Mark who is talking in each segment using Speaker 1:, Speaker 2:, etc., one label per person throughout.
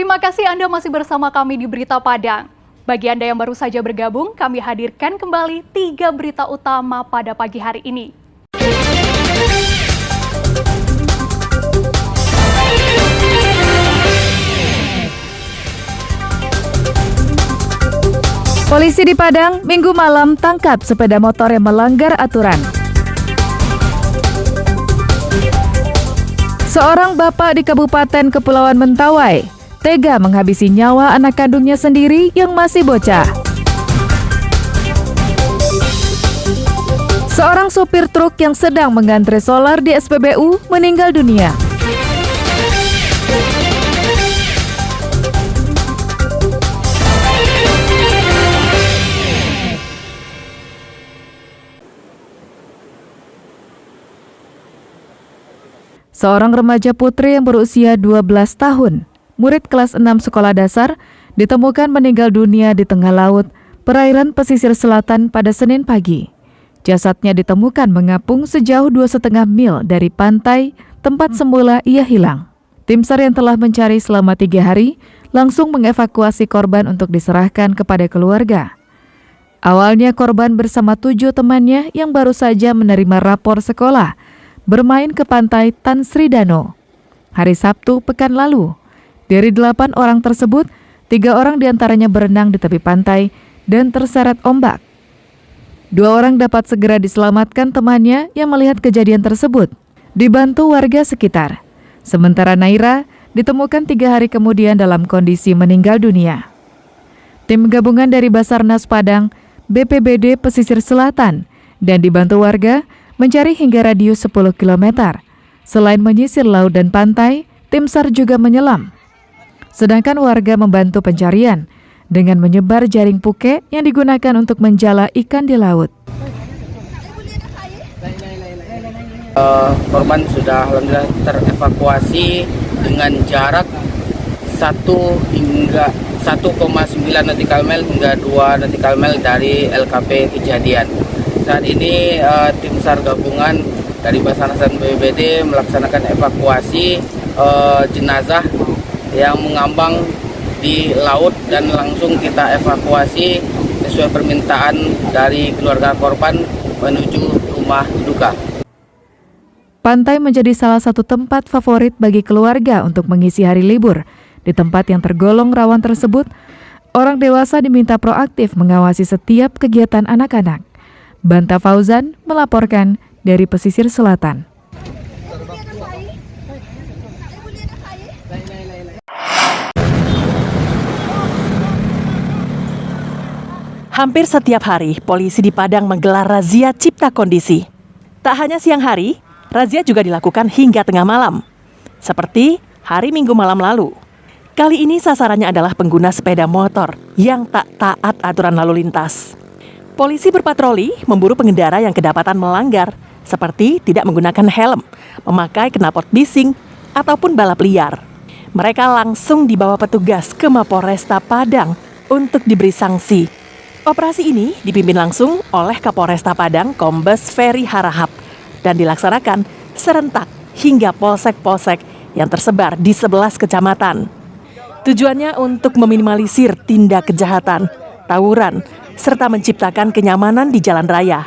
Speaker 1: Terima kasih Anda masih bersama kami di Berita Padang. Bagi Anda yang baru saja bergabung, kami hadirkan kembali 3 berita utama pada pagi hari ini.
Speaker 2: Polisi di Padang Minggu malam tangkap sepeda motor yang melanggar aturan. Seorang bapak di Kabupaten Kepulauan Mentawai tega menghabisi nyawa anak kandungnya sendiri yang masih bocah. Seorang sopir truk yang sedang mengantre solar di SPBU meninggal dunia. Seorang remaja putri yang berusia 12 tahun, murid kelas 6 sekolah dasar, ditemukan meninggal dunia di tengah laut, perairan pesisir selatan pada Senin pagi. Jasadnya ditemukan mengapung sejauh 2,5 mil dari pantai tempat semula ia hilang. Tim SAR yang telah mencari selama 3 hari langsung mengevakuasi korban untuk diserahkan kepada keluarga. Awalnya korban bersama 7 temannya yang baru saja menerima rapor sekolah bermain ke pantai Tan Sri Dano hari Sabtu pekan lalu. Dari 8 orang tersebut, 3 orang diantaranya berenang di tepi pantai dan terseret ombak. 2 orang dapat segera diselamatkan temannya yang melihat kejadian tersebut, dibantu warga sekitar. Sementara Naira ditemukan 3 hari kemudian dalam kondisi meninggal dunia. Tim gabungan dari Basarnas Padang, BPBD Pesisir Selatan, dan dibantu warga mencari hingga radius 10 km. Selain menyisir laut dan pantai, tim SAR juga menyelam. Sedangkan warga membantu pencarian dengan menyebar jaring puke yang digunakan untuk menjala ikan di laut.
Speaker 3: Korban sudah alhamdulillah terevakuasi dengan jarak 1,9 nautical mile hingga 2 nautical mile dari LKP kejadian. Saat ini tim SAR gabungan dari Basarnas dan BPBD melaksanakan evakuasi jenazah yang mengambang di laut dan langsung kita evakuasi sesuai permintaan dari keluarga korban menuju rumah duka.
Speaker 2: Pantai menjadi salah satu tempat favorit bagi keluarga untuk mengisi hari libur. Di tempat yang tergolong rawan tersebut, orang dewasa diminta proaktif mengawasi setiap kegiatan anak-anak. Banta Fauzan melaporkan dari pesisir selatan.
Speaker 4: Hampir setiap hari, polisi di Padang menggelar razia cipta kondisi. Tak hanya siang hari, razia juga dilakukan hingga tengah malam. Seperti hari Minggu malam lalu. Kali ini sasarannya adalah pengguna sepeda motor yang tak taat aturan lalu lintas. Polisi berpatroli memburu pengendara yang kedapatan melanggar, seperti tidak menggunakan helm, memakai knalpot bising, ataupun balap liar. Mereka langsung dibawa petugas ke Mapolresta Padang untuk diberi sanksi. Operasi ini dipimpin langsung oleh Kapolresta Padang Kombes Ferry Harahap dan dilaksanakan serentak hingga polsek-polsek yang tersebar di 11 kecamatan. Tujuannya untuk meminimalisir tindak kejahatan, tawuran, serta menciptakan kenyamanan di jalan raya.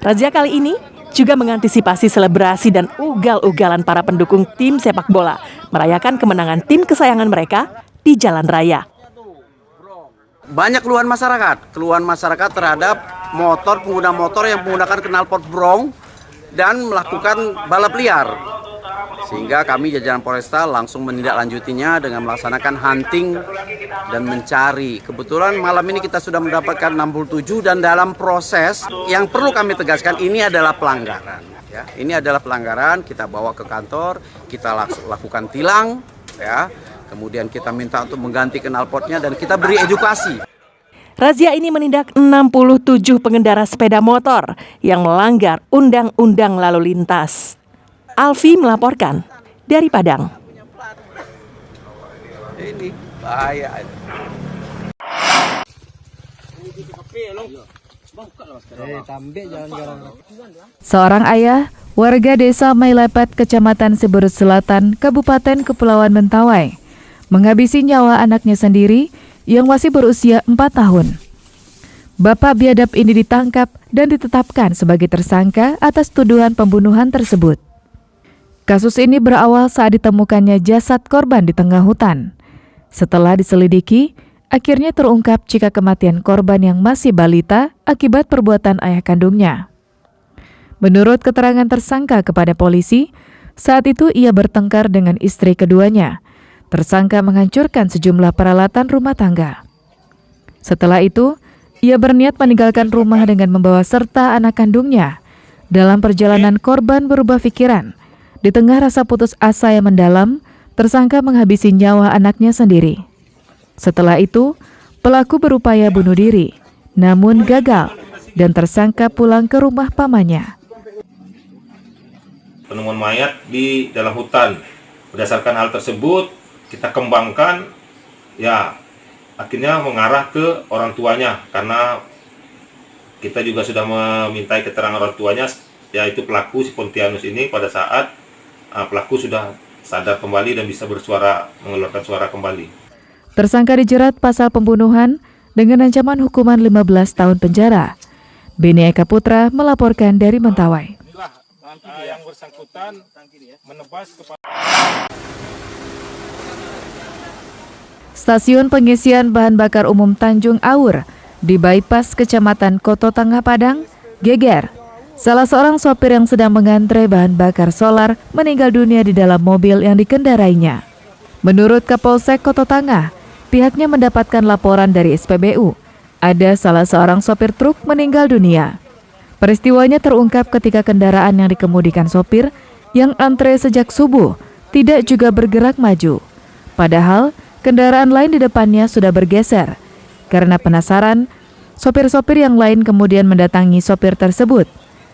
Speaker 4: Razia kali ini juga mengantisipasi selebrasi dan ugal-ugalan para pendukung tim sepak bola merayakan kemenangan tim kesayangan mereka di jalan raya.
Speaker 5: Banyak keluhan masyarakat terhadap pengguna motor yang menggunakan knalpot brong dan melakukan balap liar. Sehingga kami jajaran Polresta langsung menindaklanjutinya dengan melaksanakan hunting dan mencari. Kebetulan malam ini kita sudah mendapatkan 67 dan dalam proses yang perlu kami tegaskan ini adalah pelanggaran. Ya, ini adalah pelanggaran, kita bawa ke kantor, kita lakukan tilang, ya. Kemudian kita minta untuk mengganti knalpotnya dan kita beri edukasi.
Speaker 4: Razia ini menindak 67 pengendara sepeda motor yang melanggar undang-undang lalu lintas. Alfi melaporkan dari Padang.
Speaker 5: Ini bahaya.
Speaker 2: Seorang ayah warga desa Mailepet, Kecamatan Siberut Selatan, Kabupaten Kepulauan Mentawai, menghabisi nyawa anaknya sendiri yang masih berusia 4 tahun. Bapak biadab ini ditangkap dan ditetapkan sebagai tersangka atas tuduhan pembunuhan tersebut. Kasus ini berawal saat ditemukannya jasad korban di tengah hutan. Setelah diselidiki, akhirnya terungkap jika kematian korban yang masih balita akibat perbuatan ayah kandungnya. Menurut keterangan tersangka kepada polisi, saat itu ia bertengkar dengan istri keduanya. Tersangka menghancurkan sejumlah peralatan rumah tangga. Setelah itu, ia berniat meninggalkan rumah dengan membawa serta anak kandungnya. Dalam perjalanan, korban berubah pikiran. Di tengah rasa putus asa yang mendalam, tersangka menghabisi nyawa anaknya sendiri. Setelah itu, pelaku berupaya bunuh diri, namun gagal, dan tersangka pulang ke rumah pamannya.
Speaker 6: Penemuan mayat di dalam hutan. Berdasarkan hal tersebut, kita kembangkan, ya akhirnya mengarah ke orang tuanya, karena kita juga sudah memintai keterangan orang tuanya, yaitu pelaku si Pontianus ini pada saat pelaku sudah sadar kembali dan bisa bersuara, mengeluarkan suara kembali.
Speaker 2: Tersangka dijerat pasal pembunuhan dengan ancaman hukuman 15 tahun penjara. Beni Eka Putra melaporkan dari Mentawai.
Speaker 6: Yang bersangkutan menebas kepada
Speaker 2: Stasiun pengisian bahan bakar umum Tanjung Aur di bypass Kecamatan Koto Tangah Padang geger. Salah seorang sopir yang sedang mengantre bahan bakar solar meninggal dunia di dalam mobil yang dikendarainya. Menurut Kapolsek Koto Tangah, pihaknya mendapatkan laporan dari SPBU. Ada salah seorang sopir truk meninggal dunia. Peristiwanya terungkap ketika kendaraan yang dikemudikan sopir yang antre sejak subuh tidak juga bergerak maju. Padahal kendaraan lain di depannya sudah bergeser. Karena penasaran, sopir-sopir yang lain kemudian mendatangi sopir tersebut.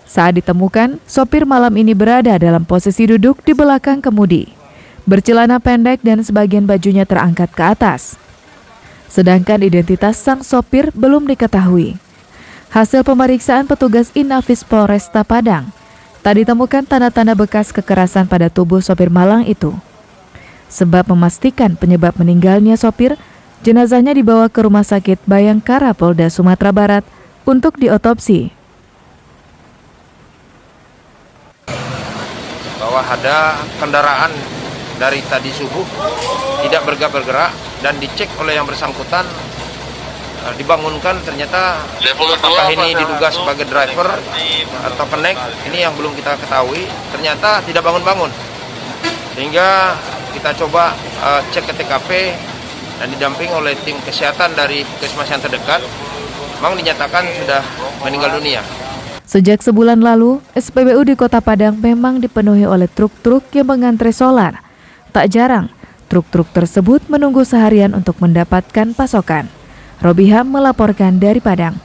Speaker 2: Saat ditemukan, sopir malam ini berada dalam posisi duduk di belakang kemudi. Bercelana pendek dan sebagian bajunya terangkat ke atas. Sedangkan identitas sang sopir belum diketahui. Hasil pemeriksaan petugas Inafis Polresta Padang, tak ditemukan tanda-tanda bekas kekerasan pada tubuh sopir malang itu. Sebab memastikan penyebab meninggalnya sopir, jenazahnya dibawa ke Rumah Sakit Bayangkara Polda Sumatera Barat untuk diotopsi.
Speaker 7: Bahwa ada kendaraan dari tadi subuh tidak bergerak dan dicek oleh yang bersangkutan, dibangunkan, ternyata apakah ini diduga sebagai driver atau kenek, ini yang belum kita ketahui. Ternyata tidak bangun-bangun, sehingga kita coba cek ke TKP dan didamping oleh tim kesehatan dari puskesmas yang terdekat, memang dinyatakan sudah meninggal dunia.
Speaker 2: Sejak sebulan lalu, SPBU di Kota Padang memang dipenuhi oleh truk-truk yang mengantre solar. Tak jarang, truk-truk tersebut menunggu seharian untuk mendapatkan pasokan. Robiham melaporkan dari Padang.